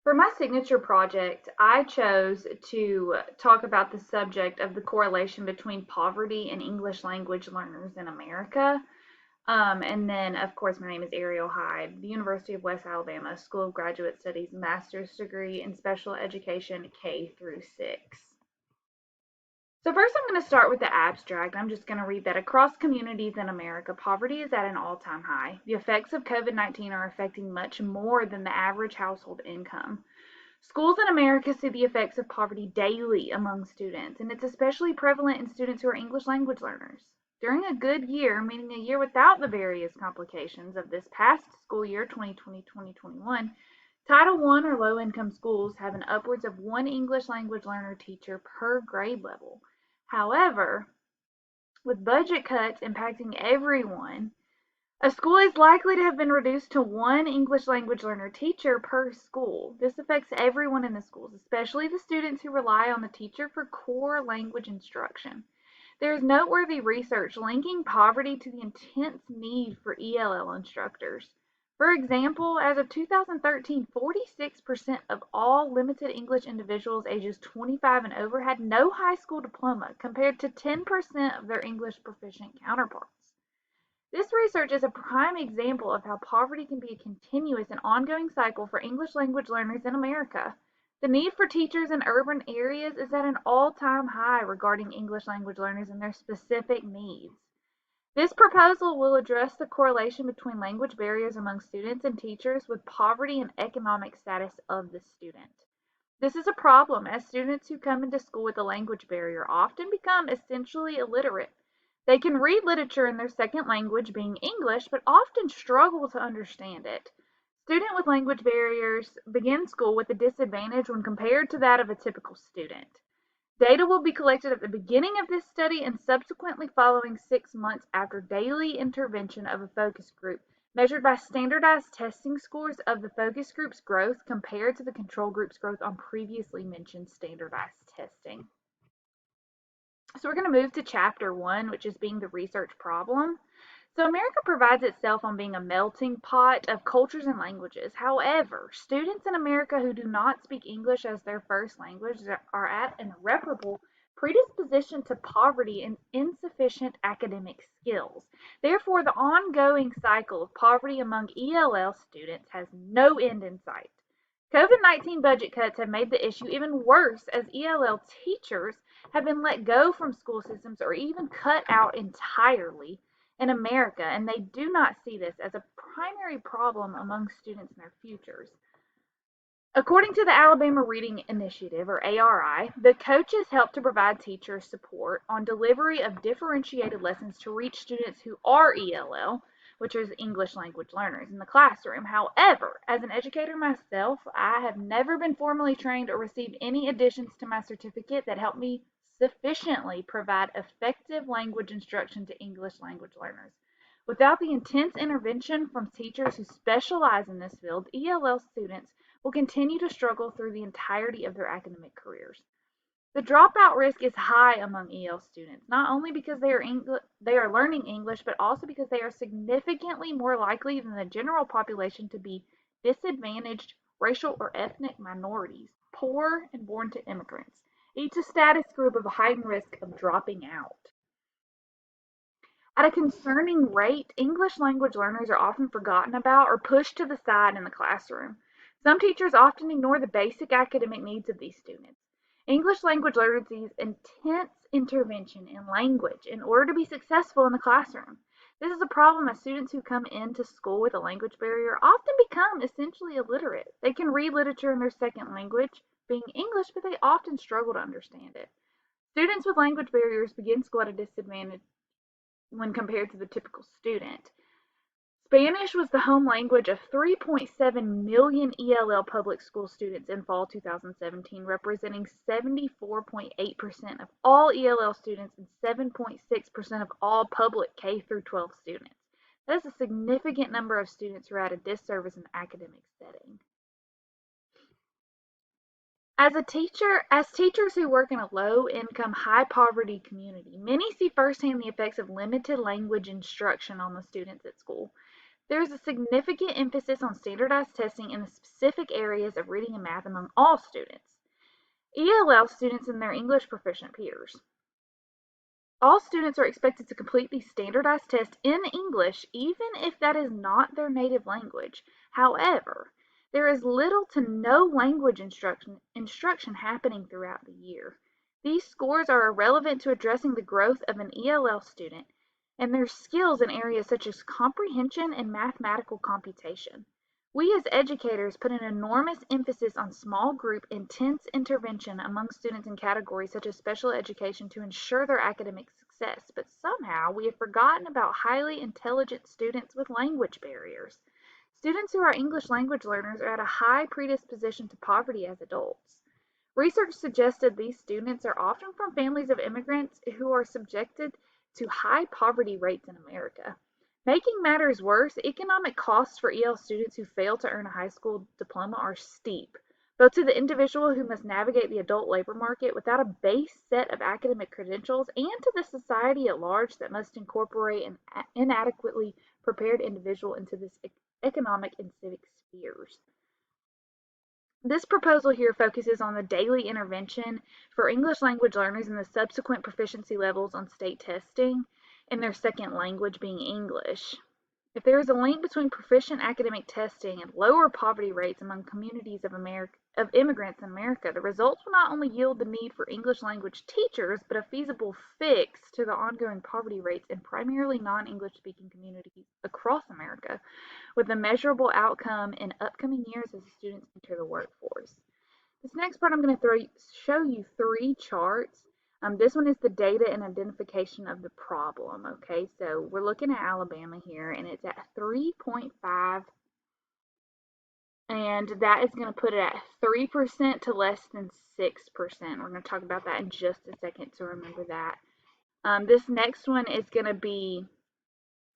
For my signature project, I chose to talk about the subject of the correlation between poverty and English language learners in America. And then, of course, my name is Ariel Hyde, the University of West Alabama School of Graduate Studies master's degree in special education K through 6. So first I'm going to start with the abstract. I'm just going to read that across communities in America, poverty is at an all-time high. The effects of COVID-19 are affecting much more than the average household income. Schools in America see the effects of poverty daily among students, and it's especially prevalent in students who are English language learners. During a good year, meaning a year without the various complications of this past school year 2020-2021, Title I or low-income schools have an upwards of one English language learner teacher per grade level. However, with budget cuts impacting everyone, a school is likely to have been reduced to one English language learner teacher per school. This affects everyone in the schools, especially the students who rely on the teacher for core language instruction. There is noteworthy research linking poverty to the intense need for ELL instructors. For example, as of 2013, 46% of all limited English individuals ages 25 and over had no high school diploma, compared to 10% of their English proficient counterparts. This research is a prime example of how poverty can be a continuous and ongoing cycle for English language learners in America. The need for teachers in urban areas is at an all-time high regarding English language learners and their specific needs. This proposal will address the correlation between language barriers among students and teachers with poverty and economic status of the student. This is a problem as students who come into school with a language barrier often become essentially illiterate. They can read literature in their second language, being English, but often struggle to understand it. Students with language barriers begin school with a disadvantage when compared to that of a typical student. Data will be collected at the beginning of this study and subsequently following 6 months after daily intervention of a focus group, measured by standardized testing scores of the focus group's growth compared to the control group's growth on previously mentioned standardized testing. So we're going to move to chapter 1, which is being the research problem. So America prides itself on being a melting pot of cultures and languages. However, students in America who do not speak English as their first language are at an irreparable predisposition to poverty and insufficient academic skills. Therefore, the ongoing cycle of poverty among ELL students has no end in sight. COVID-19 budget cuts have made the issue even worse as ELL teachers have been let go from school systems or even cut out entirely in America, and they do not see this as a primary problem among students and their futures. According to the Alabama Reading Initiative, or ARI, the coaches help to provide teachers support on delivery of differentiated lessons to reach students who are ELL, which is English language learners, in the classroom. However, as an educator myself, I have never been formally trained or received any additions to my certificate that help me sufficiently provide effective language instruction to English language learners. Without the intense intervention from teachers who specialize in this field, ELL students will continue to struggle through the entirety of their academic careers. The dropout risk is high among EL students, not only because they are learning English, but also because they are significantly more likely than the general population to be disadvantaged racial or ethnic minorities, poor, and born to immigrants, each a status group of a heightened risk of dropping out. At a concerning rate, English language learners are often forgotten about or pushed to the side in the classroom. Some teachers often ignore the basic academic needs of these students. English language learners need intense intervention in language in order to be successful in the classroom. This is a problem as students who come into school with a language barrier often become essentially illiterate. They can read literature in their second language, being English, but they often struggle to understand it. Students with language barriers begin school at a disadvantage when compared to the typical student. Spanish was the home language of 3.7 million ELL public school students in fall 2017, representing 74.8% of all ELL students and 7.6% of all public K through 12 students. That is a significant number of students who are at a disservice in the academic setting. As teachers who work in a low-income, high-poverty community, many see firsthand the effects of limited language instruction on the students at school. There is a significant emphasis on standardized testing in the specific areas of reading and math among all students. ELL students and their English proficient peers. All students are expected to complete these standardized tests in English, even if that is not their native language. However, there is little to no language instruction happening throughout the year. These scores are irrelevant to addressing the growth of an ELL student and their skills in areas such as comprehension and mathematical computation. We as educators put an enormous emphasis on small group intense intervention among students in categories such as special education to ensure their academic success, but somehow we have forgotten about highly intelligent students with language barriers. Students who are English language learners are at a high predisposition to poverty as adults. Research suggested these students are often from families of immigrants who are subjected to high poverty rates in America. Making matters worse, economic costs for EL students who fail to earn a high school diploma are steep, both to the individual who must navigate the adult labor market without a base set of academic credentials and to the society at large that must incorporate an inadequately prepared individual into this economic and civic spheres. This proposal here focuses on the daily intervention for English language learners and the subsequent proficiency levels on state testing and their second language being English. If there is a link between proficient academic testing and lower poverty rates among communities of immigrants in America, the results will not only yield the need for English language teachers, but a feasible fix to the ongoing poverty rates in primarily non-English speaking communities across America, with a measurable outcome in upcoming years as the students enter the workforce. This next part I'm going to show you three charts. This one is the data and identification of the problem. Okay, so we're looking at Alabama here, and it's at 3.5, and that is going to put it at 3% to less than 6%. We're going to talk about that in just a second, so remember that. This next one is going to be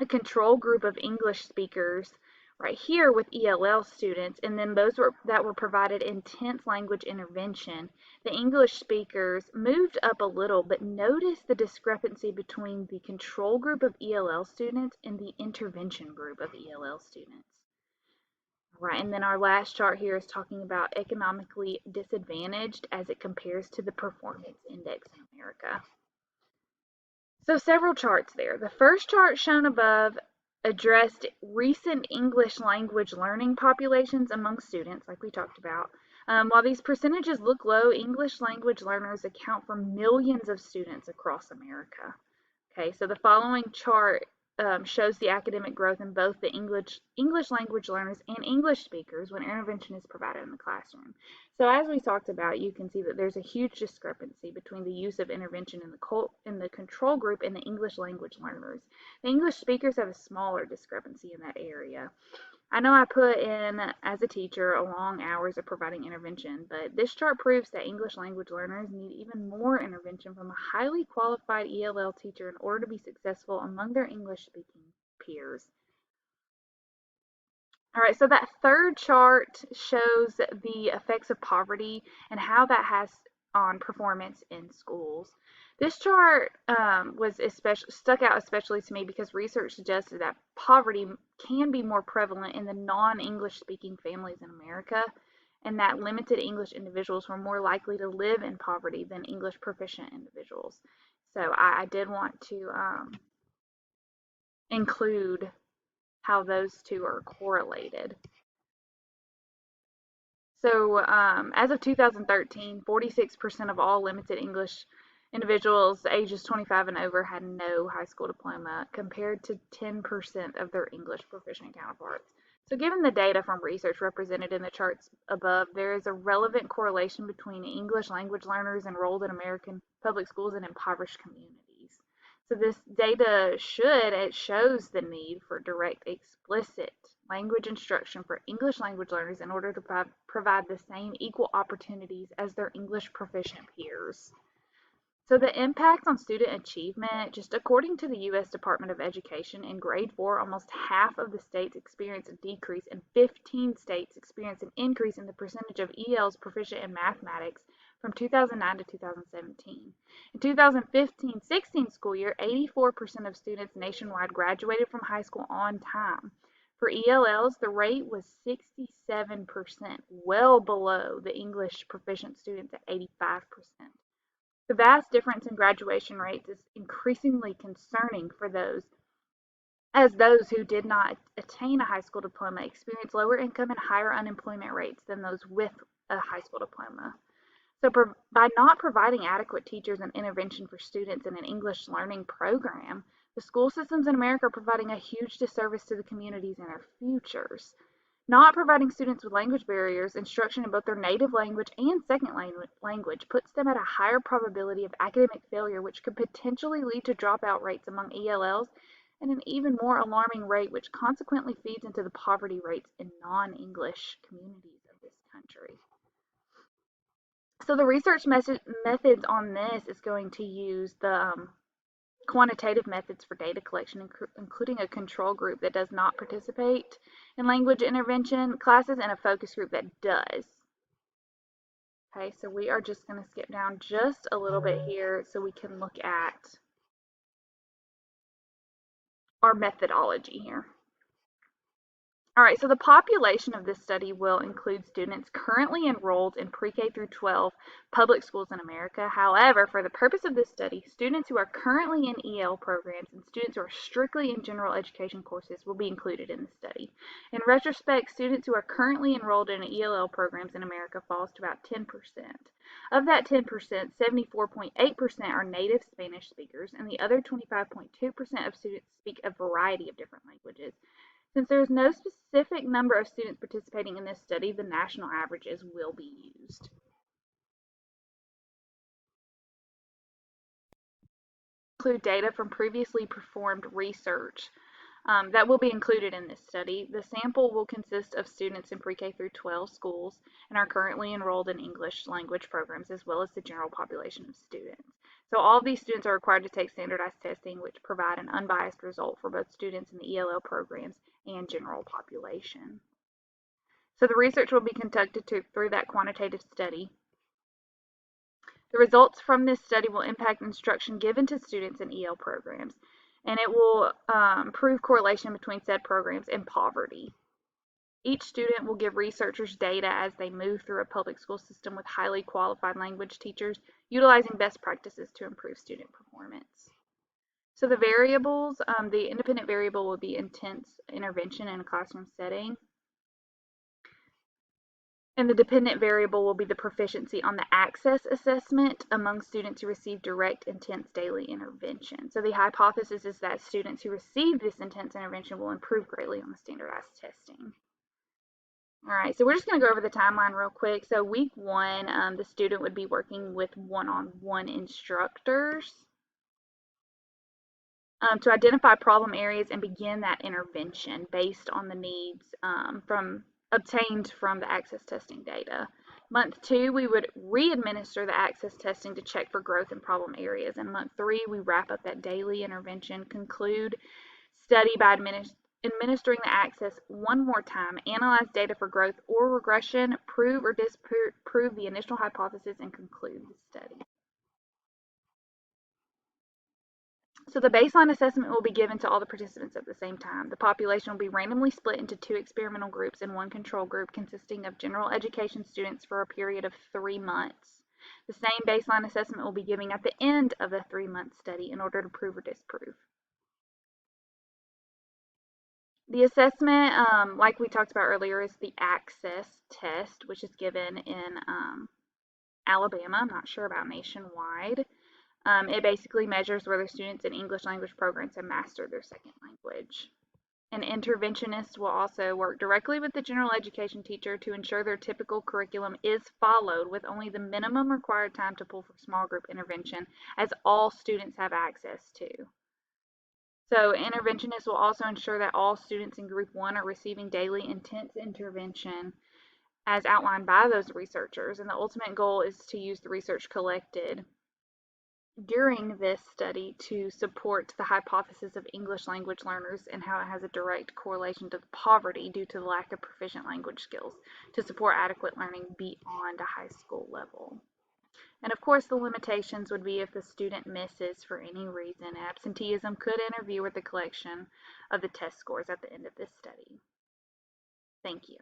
a control group of English speakers right here with ELL students, and then those that were provided intense language intervention. The English speakers moved up a little, but notice the discrepancy between the control group of ELL students and the intervention group of ELL students. All right, and then our last chart here is talking about economically disadvantaged as it compares to the performance index in America. So several charts there. The first chart shown above addressed recent English language learning populations among students, like we talked about. While these percentages look low, English language learners account for millions of students across America. Okay, so the following chart shows the academic growth in both the English language learners and English speakers when intervention is provided in the classroom. So as we talked about, you can see that there's a huge discrepancy between the use of intervention in the control group and the English language learners. The English speakers have a smaller discrepancy in that area. I know I put in, as a teacher, long hours of providing intervention, but this chart proves that English language learners need even more intervention from a highly qualified ELL teacher in order to be successful among their English-speaking peers. All right, so that third chart shows the effects of poverty and how that has on performance in schools. This chart stuck out especially to me because research suggested that poverty can be more prevalent in the non-English speaking families in America, and that limited English individuals were more likely to live in poverty than English proficient individuals. So I did want to include how those two are correlated. So as of 2013, 46% of all limited English individuals ages 25 and over had no high school diploma, compared to 10% of their English proficient counterparts. So given the data from research represented in the charts above, there is a relevant correlation between English language learners enrolled in American public schools and impoverished communities. So this data shows the need for direct, explicit language instruction for English language learners in order to provide the same equal opportunities as their English proficient peers. So the impact on student achievement, just according to the U.S. Department of Education, in grade 4, almost half of the states experienced a decrease and 15 states experienced an increase in the percentage of ELs proficient in mathematics from 2009 to 2017. In 2015-16 school year, 84% of students nationwide graduated from high school on time. For ELLs, the rate was 67%, well below the English proficient students at 85%. The vast difference in graduation rates is increasingly concerning for those who did not attain a high school diploma experience lower income and higher unemployment rates than those with a high school diploma. So by not providing adequate teachers and intervention for students in an English learning program, the school systems in America are providing a huge disservice to the communities and their futures. Not providing students with language barriers, instruction in both their native language and second language puts them at a higher probability of academic failure, which could potentially lead to dropout rates among ELLs and an even more alarming rate, which consequently feeds into the poverty rates in non-English communities of this country. So the research methods on this is going to use the quantitative methods for data collection, including a control group that does not participate in language intervention classes and a focus group that does. Okay, so we are just going to skip down just a little bit here so we can look at our methodology here. All right, so the population of this study will include students currently enrolled in pre-K through 12 public schools in America. However, for the purpose of this study, students who are currently in EL programs and students who are strictly in general education courses will be included in the study. In retrospect, students who are currently enrolled in ELL programs in America falls to about 10%. Of that 10%, 74.8% are native Spanish speakers, and the other 25.2% of students speak a variety of different languages. Since there is no specific number of students participating in this study, the national averages will be used. Include data from previously performed research that will be included in this study. The sample will consist of students in pre-K through 12 schools and are currently enrolled in English language programs, as well as the general population of students. So all of these students are required to take standardized testing, which provide an unbiased result for both students in the ELL programs and general population. So the research will be conducted through that quantitative study. The results from this study will impact instruction given to students in EL programs, and it will prove correlation between said programs and poverty. Each student will give researchers data as they move through a public school system with highly qualified language teachers, utilizing best practices to improve student performance. So the variables, the independent variable will be intense intervention in a classroom setting. And the dependent variable will be the proficiency on the access assessment among students who receive direct, intense daily intervention. So the hypothesis is that students who receive this intense intervention will improve greatly on the standardized testing. All right, so we're just going to go over the timeline real quick. So week 1, the student would be working with one-on-one instructors to identify problem areas and begin that intervention based on the needs obtained from the access testing data. Month 2, we would re-administer the access testing to check for growth in problem areas. And month 3, we wrap up that daily intervention, conclude study by administering the access one more time, analyze data for growth or regression, prove or disprove the initial hypothesis, and conclude the study. So the baseline assessment will be given to all the participants at the same time. The population will be randomly split into 2 experimental groups and 1 control group consisting of general education students for a period of 3 months. The same baseline assessment will be given at the end of the 3-month study in order to prove or disprove. The assessment, like we talked about earlier, is the access test, which is given in Alabama. I'm not sure about nationwide. It basically measures whether students in English language programs have mastered their second language. An interventionist will also work directly with the general education teacher to ensure their typical curriculum is followed with only the minimum required time to pull for small group intervention, as all students have access to. So interventionists will also ensure that all students in group 1 are receiving daily intense intervention as outlined by those researchers, and the ultimate goal is to use the research collected during this study to support the hypothesis of English language learners and how it has a direct correlation to poverty due to the lack of proficient language skills to support adequate learning beyond a high school level. And of course, the limitations would be if the student misses for any reason. Absenteeism could interfere with the collection of the test scores at the end of this study. Thank you.